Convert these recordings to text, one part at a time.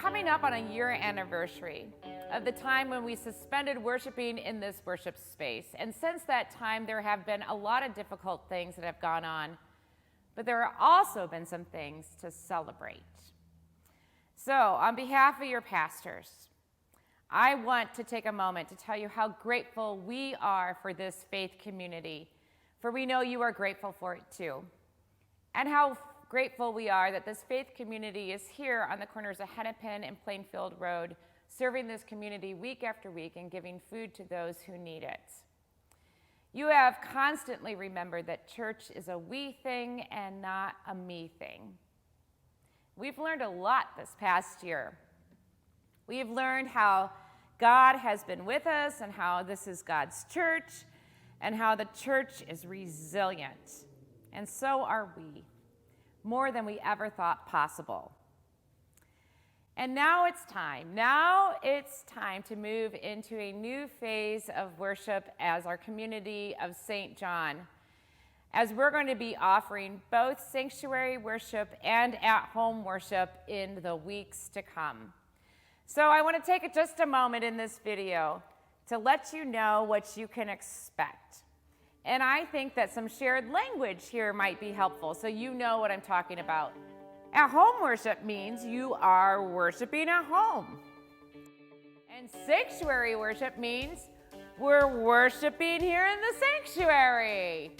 coming up on a year anniversary of the time when we suspended worshiping in this worship space. And since that time, there have been a lot of difficult things that have gone on, but there have also been some things to celebrate. So, on behalf of your pastors, I want to take a moment to tell you how grateful we are for this faith community, for we know you are grateful for it too, and how grateful we are that this faith community is here on the corners of Hennepin and Plainfield Road, serving this community week after week and giving food to those who need it. You have constantly remembered that church is a we thing and not a me thing. We've learned a lot this past year. We've learned how God has been with us and how this is God's church and how the church is resilient. And so are we, more than we ever thought possible. And now it's time. Now it's time to move into a new phase of worship as our community of St. John, as we're going to be offering both sanctuary worship and at-home worship in the weeks to come. So I want to take just a moment in this video to let you know what you can expect. And I think that some shared language here might be helpful, so you know what I'm talking about. At-home worship means you are worshiping at home. And sanctuary worship means we're worshiping here in the sanctuary.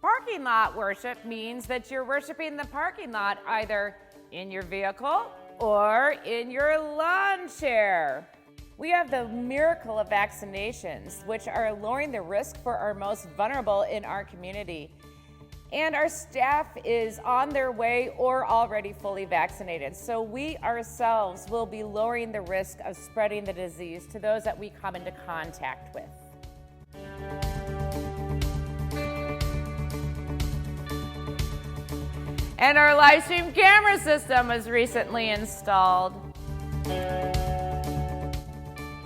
Parking lot worship means that you're worshiping the parking lot either in your vehicle or in your lawn chair. We have the miracle of vaccinations, which are lowering the risk for our most vulnerable in our community. And our staff is on their way or already fully vaccinated. So we ourselves will be lowering the risk of spreading the disease to those that we come into contact with. And our live stream camera system was recently installed.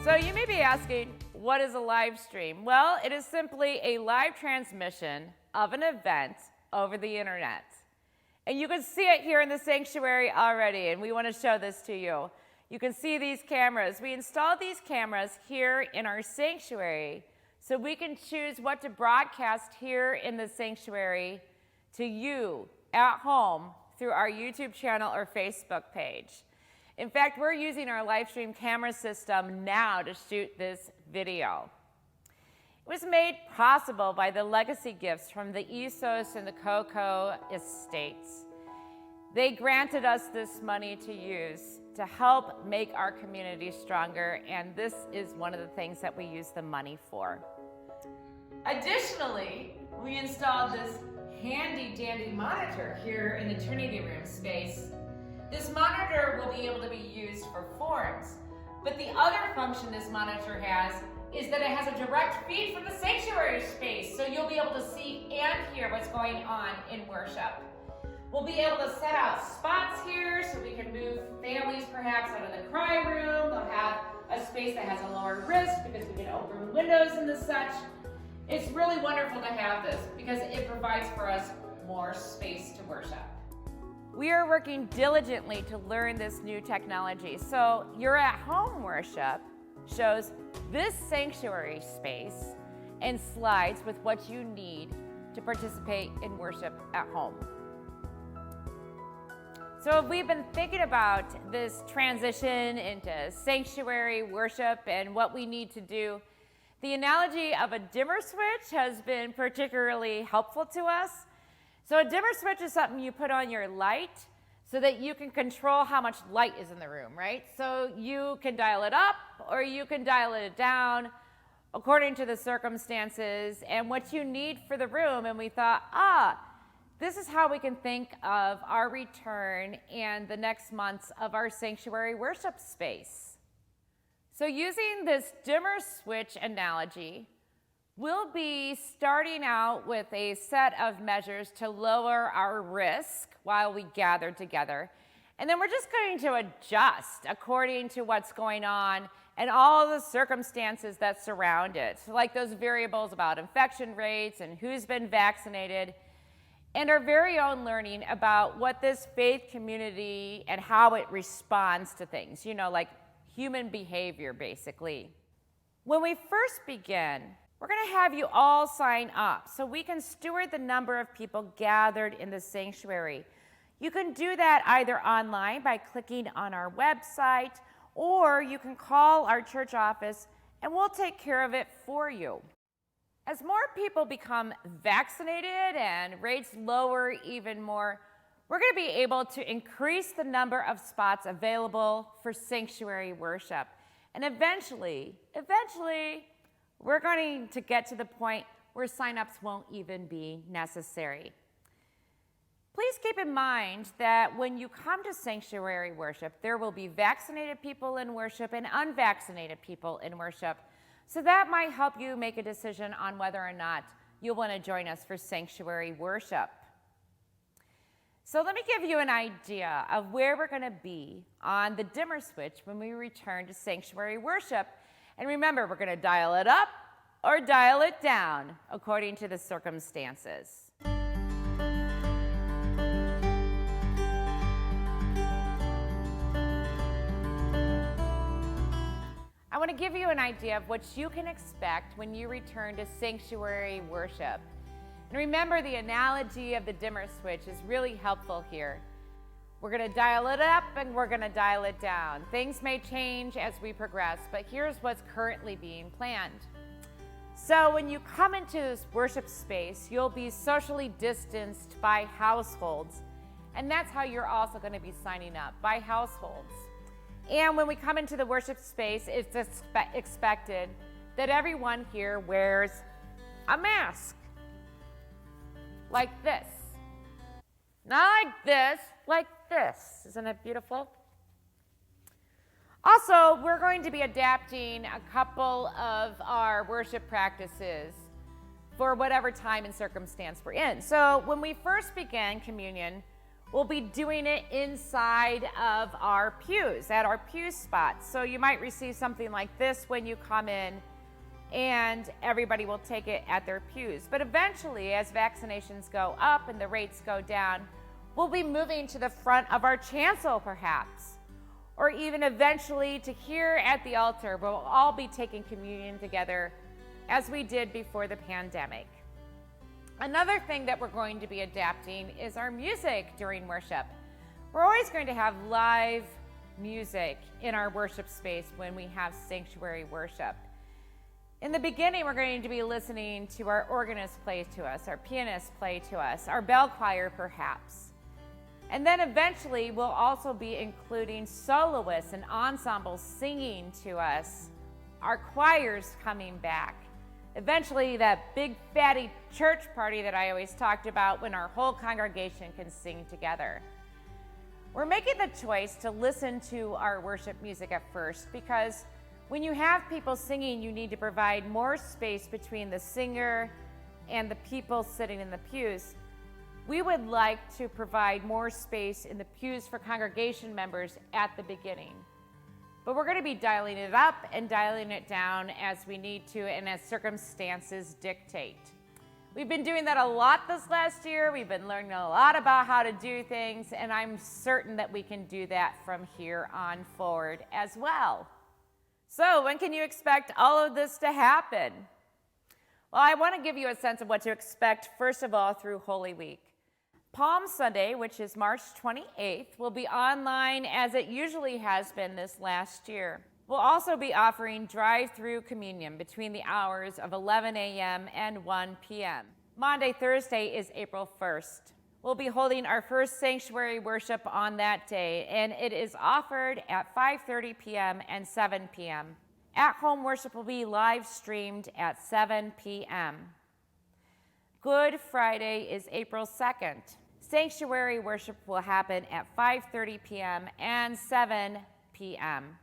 So you may be asking, what is a live stream? Well, it is simply a live transmission of an event over the internet. And you can see it here in the sanctuary already, and we want to show this to you. You can see these cameras. We installed these cameras here in our sanctuary so we can choose what to broadcast here in the sanctuary to you at home through our YouTube channel or Facebook page. In fact, we're using our live stream camera system now to shoot this video. It was made possible by the legacy gifts from the Isos and the Coco estates. They granted us this money to use to help make our community stronger, and this is one of the things that we use the money for. Additionally, we installed this handy-dandy monitor here in the Trinity Room space. This monitor will be able to be used for forms, but the other function this monitor has is that it has a direct feed from the sanctuary space, so you'll be able to see and hear what's going on in worship. We'll be able to set out spots here so we can move families perhaps out of the cry room. They'll have a space that has a lower risk because we can open windows and the such. It's really wonderful to have this because it provides for us more space to worship. We are working diligently to learn this new technology, so your at-home worship shows this sanctuary space and slides with what you need to participate in worship at home. So if we've been thinking about this transition into sanctuary worship and what we need to do, the analogy of a dimmer switch has been particularly helpful to us. So a dimmer switch is something you put on your light so that you can control how much light is in the room, right? So you can dial it up or you can dial it down according to the circumstances and what you need for the room. And we thought, this is how we can think of our return and the next months of our sanctuary worship space. So using this dimmer switch analogy, we'll be starting out with a set of measures to lower our risk while we gather together. And then we're just going to adjust according to what's going on and all the circumstances that surround it, like those variables about infection rates and who's been vaccinated. and our very own learning about what this faith community and how it responds to things, like human behavior, basically. When we first begin, we're going to have you all sign up so we can steward the number of people gathered in the sanctuary. You can do that either online by clicking on our website, or you can call our church office and we'll take care of it for you. As more people become vaccinated and rates lower even more, we're going to be able to increase the number of spots available for sanctuary worship. And eventually, we're going to get to the point where signups won't even be necessary. Please keep in mind that when you come to sanctuary worship, there will be vaccinated people in worship and unvaccinated people in worship. So that might help you make a decision on whether or not you'll want to join us for sanctuary worship. So let me give you an idea of where we're going to be on the dimmer switch when we return to sanctuary worship. And remember, we're going to dial it up or dial it down according to the circumstances. I want to give you an idea of what you can expect when you return to sanctuary worship. And remember, the analogy of the dimmer switch is really helpful here. We're going to dial it up and we're going to dial it down. Things may change as we progress, but here's what's currently being planned. So when you come into this worship space, you'll be socially distanced by households. And that's how you're also going to be signing up, by households. And when we come into the worship space, it's expected that everyone here wears a mask. Like this. Not like this, like this. Isn't it beautiful? Also, we're going to be adapting a couple of our worship practices for whatever time and circumstance we're in. So when we first begin communion, we'll be doing it inside of our pews, at our pew spots. So you might receive something like this when you come in, and everybody will take it at their pews. But eventually, as vaccinations go up and the rates go down, we'll be moving to the front of our chancel, perhaps. Or even eventually to here at the altar, we'll all be taking communion together as we did before the pandemic. Another thing that we're going to be adapting is our music during worship. We're always going to have live music in our worship space when we have sanctuary worship. In the beginning, we're going to be listening to our organist play to us, our pianist play to us, our bell choir perhaps. And then eventually, we'll also be including soloists and ensembles singing to us, our choirs coming back. Eventually, that big fatty church party that I always talked about when our whole congregation can sing together. We're making the choice to listen to our worship music at first because when you have people singing, you need to provide more space between the singer and the people sitting in the pews. We would like to provide more space in the pews for congregation members at the beginning. But we're going to be dialing it up and dialing it down as we need to and as circumstances dictate. We've been doing that a lot this last year. We've been learning a lot about how to do things, and I'm certain that we can do that from here on forward as well. So when can you expect all of this to happen? Well, I want to give you a sense of what to expect, first of all, through Holy Week. Palm Sunday, which is March 28th, will be online as it usually has been this last year. We'll also be offering drive-through communion between the hours of 11 a.m. and 1 p.m. Maundy Thursday is April 1st. We'll be holding our first sanctuary worship on that day, and it is offered at 5:30 p.m. and 7 p.m. At-home worship will be live streamed at 7 p.m. Good Friday is April 2nd. Sanctuary worship will happen at 5:30 p.m. and 7 p.m.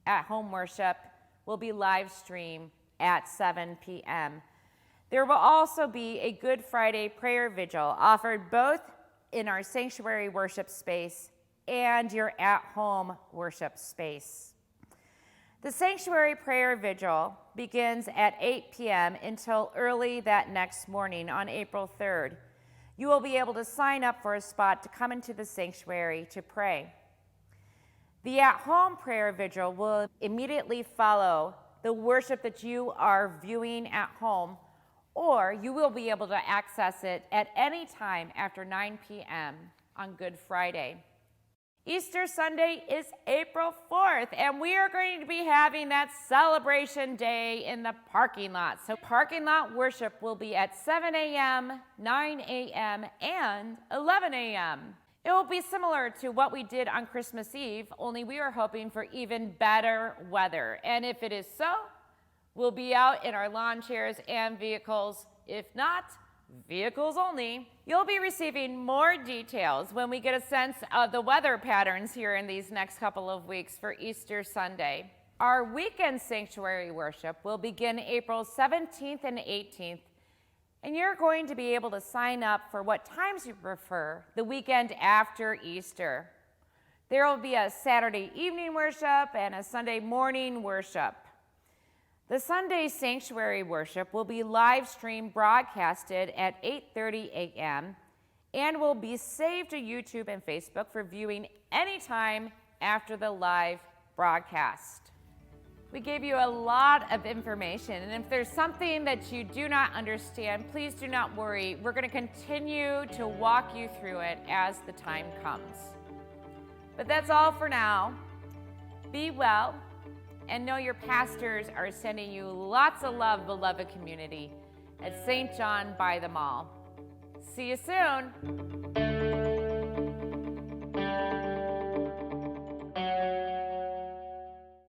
At-home worship will be live streamed at 7 p.m. There will also be a Good Friday prayer vigil offered both in our sanctuary worship space and your at-home worship space. The sanctuary prayer vigil begins at 8 p.m. until early that next morning on April 3rd. You will be able to sign up for a spot to come into the sanctuary to pray. The at-home prayer vigil will immediately follow the worship that you are viewing at home, or you will be able to access it at any time after 9 p.m. on Good Friday. Easter Sunday is April 4th, and we are going to be having that celebration day in the parking lot. So parking lot worship will be at 7 a.m., 9 a.m., and 11 a.m. It will be similar to what we did on Christmas Eve, only we are hoping for even better weather. And if it is so, we'll be out in our lawn chairs and vehicles. If not, vehicles only. You'll be receiving more details when we get a sense of the weather patterns here in these next couple of weeks for Easter Sunday. Our weekend sanctuary worship will begin April 17th and 18th, and you're going to be able to sign up for what times you prefer the weekend after Easter. There will be a Saturday evening worship and a Sunday morning worship. The Sunday sanctuary worship will be live stream broadcasted at 8:30 a.m. and will be saved to YouTube and Facebook for viewing anytime after the live broadcast. We gave you a lot of information, and if there's something that you do not understand, please do not worry. We're going to continue to walk you through it as the time comes. But that's all for now. Be well. And know your pastors are sending you lots of love, beloved community, at St. John by the Mall. See you soon.